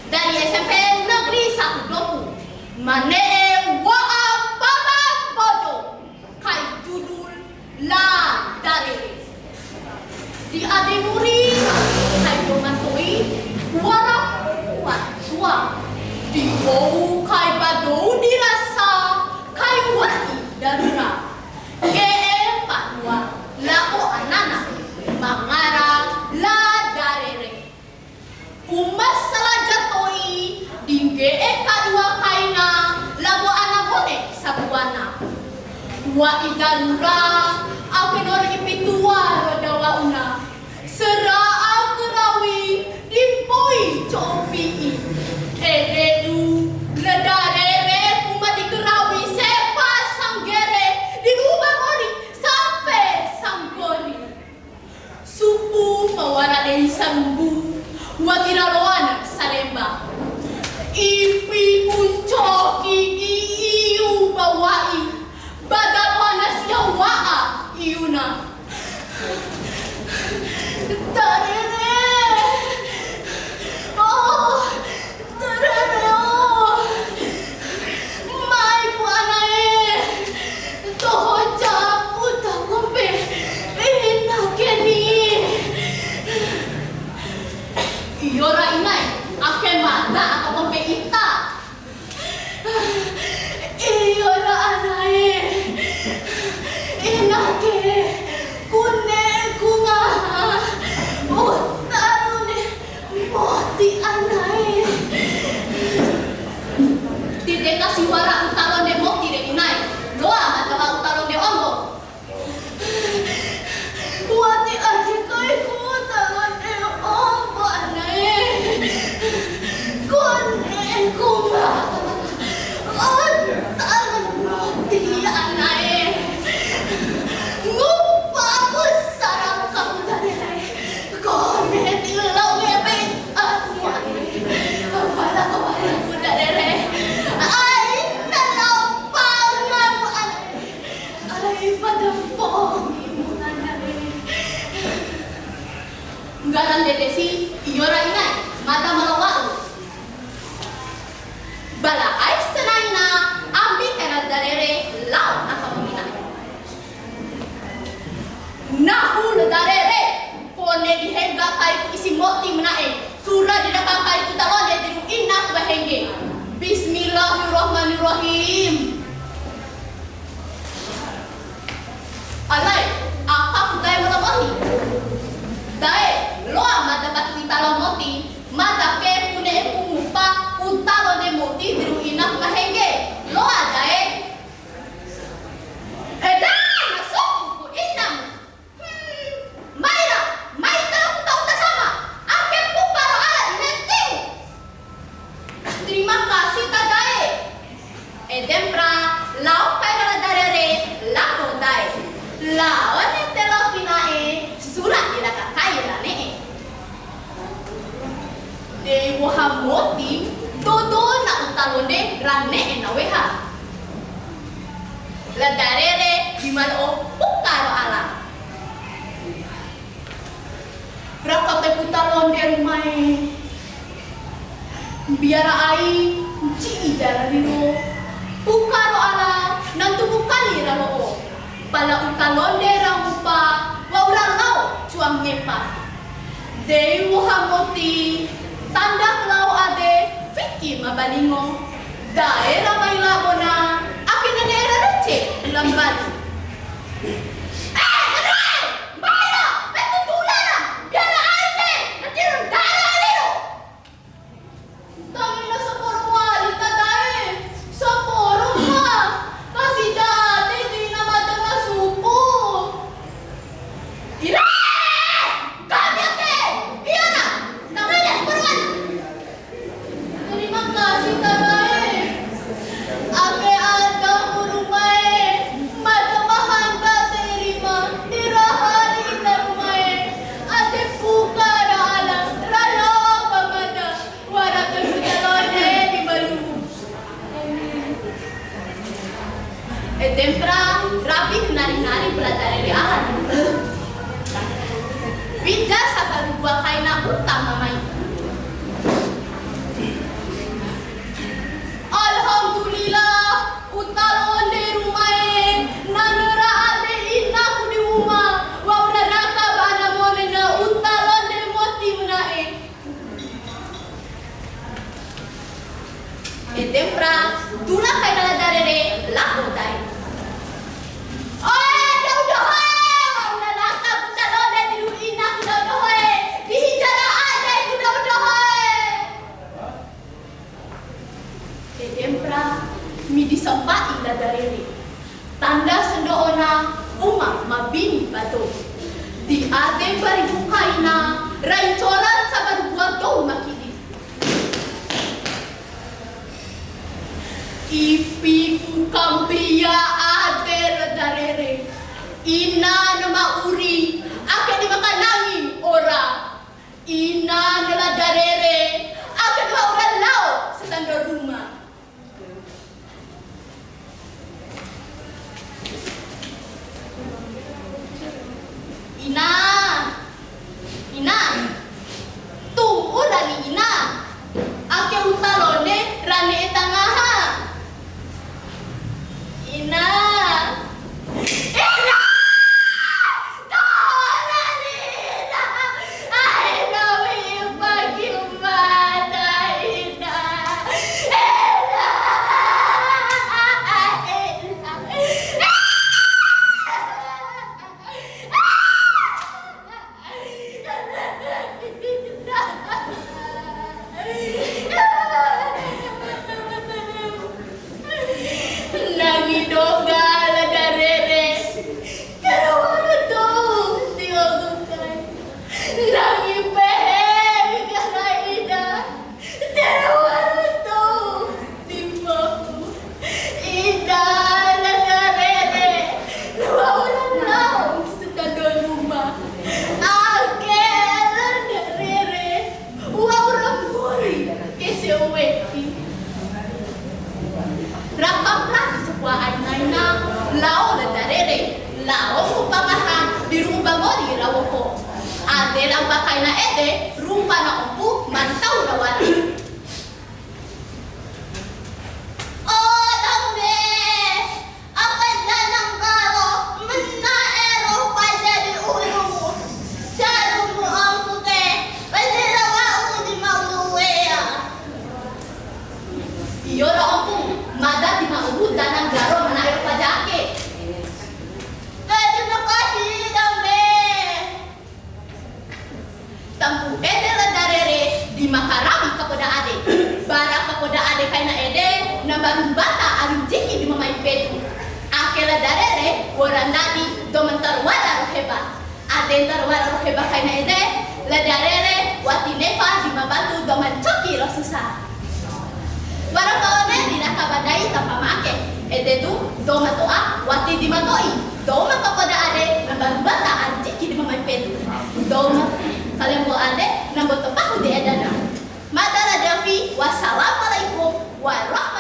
dari SMP Negeri 1 Dompu. Manee waam babang bojo kai judul la dari di ade muri kai domantoi warap kuat tua di bau kai badou dirasa kai wai darura ge padua lao anana mangarang la darere umas salah jatoi dingge kadua kaina labo anabone sabuana wa idarura akinor ipitua rodawa una sera akerawi dimpoi covi ededu ledarere kuma dikerawi sepa sanggere dirubah moni sampai sanggori supu mawara dari sambu wakira roana salemba ipi uncoki iu bawai badal wana siawaa iuna tarere oh tarere oh mai puanae tohoja utakombe enakeni iora inai ake mana ako kombe ita iora anae enake kune kunga utarune moti anae tidak kasih wara utalon de moti de inai loa matawa utalon de ombo wati aji kai ku utalon de ombo anae kune kunga utalon moti anae ngupa aku sarang kamu dari nai kone tilau ngepet aku anae apala kawara aku dari nai ay nalampang ngamu anae ay padampong imu anae ngaran dedesi iora inai mata malawau bala ay senaina ambil era darere lau akamumina nahu darere kone dihengga kai isi moti menae surah didakang kai kutalon de diru inna bahenge bismillahirrahmanirrahim alai akak dai malawahi dai loa mata batu italon moti mata ke kune umupa utalon de moti diru inna bahenge loa dai masuk ku inam Maira, Maita aku tahu tak sama. Akan pukaro ala dinentiu. Terima kasih tadae. Edempra lau kaira darere lako dae. Lau ne telo pinae surat dilaka kaira ne. Dewa hamoti todo na utalone rane na weha. La darere dimalo pukaro ala. Berapa teputalon di rumah biara ai ci jalan dino pukaro ala nantu bukali ralo pala utalon de rampa wa urang lau cuang ngepa dei muhamoti tanda lau ade fiki mabalingo daerah mai labona akin daerah receh lambali Tempra rapi nari-nari beladari di ahan. Bija saka dua kaina utang mamai. Etempra, tula kay na darere, lako tayo. Oy, daw-dahoy! Ang lalaka, butalone, diluin na ko daw-dahoy! Dihijaraan ay ko daw-dahoy! Etempra, midisampai na darere. Tanda sa doon na umang mabini ba to? Di ate baribukay na raichoran sa barubuag daw makili. Ipi kampiya ate radarere. Ina na mauri, ake di makanangin ora. Ina na ladarere, ake di mauran lao sa tanda rumah. Ina, Ina, tunggu dari Ina. Ake utalone rane etangaha. Ina, Ina, tolong Ina. I know you pagi mana Ina. Ina, Ina. Nangidoga la darere, pero ano to? Tingogukay. Nangipehe kanaida, pero ano to? Timbaku. Ida la darere, nawawalan lang sa tandon rumah. Ake la darere, wawrang buri kasi uweti. Rakam-rak sebuah ay na lao na darere, lao mo pamahan, di rumba mo di rawo ko. Ade lang bakay na ede, rumba na umpu, mantaw na wali. Oh, dambe! Apa dyan ang galo? Manaero pa dyan di ulo mo. Saro mo ang puti, pwede lang ako di mauluwi ah. Iyo na umpu. Mada di maubud danang garo manayo pa jake. Pwede na kasi dambe. Tampu ede la darere di makarami kapoda ade. Bara kapoda ade kay na ede na barung bata aling jiki di mamay petu. Ake la darere wara nani do mentarwara roheba. Ade tarwara roheba kay na ede la darere wati nefa di mabantu do mancoki rosusa. Barang kaone di nakabadai tanpa make. Ede tu doma toa wati di matoi. Doma kapada ade nambah bata anjek di mamai petu. Doma kalian bo ade nambah tepaku di edana. Madara Davi wassalamualaikum warahmatullahi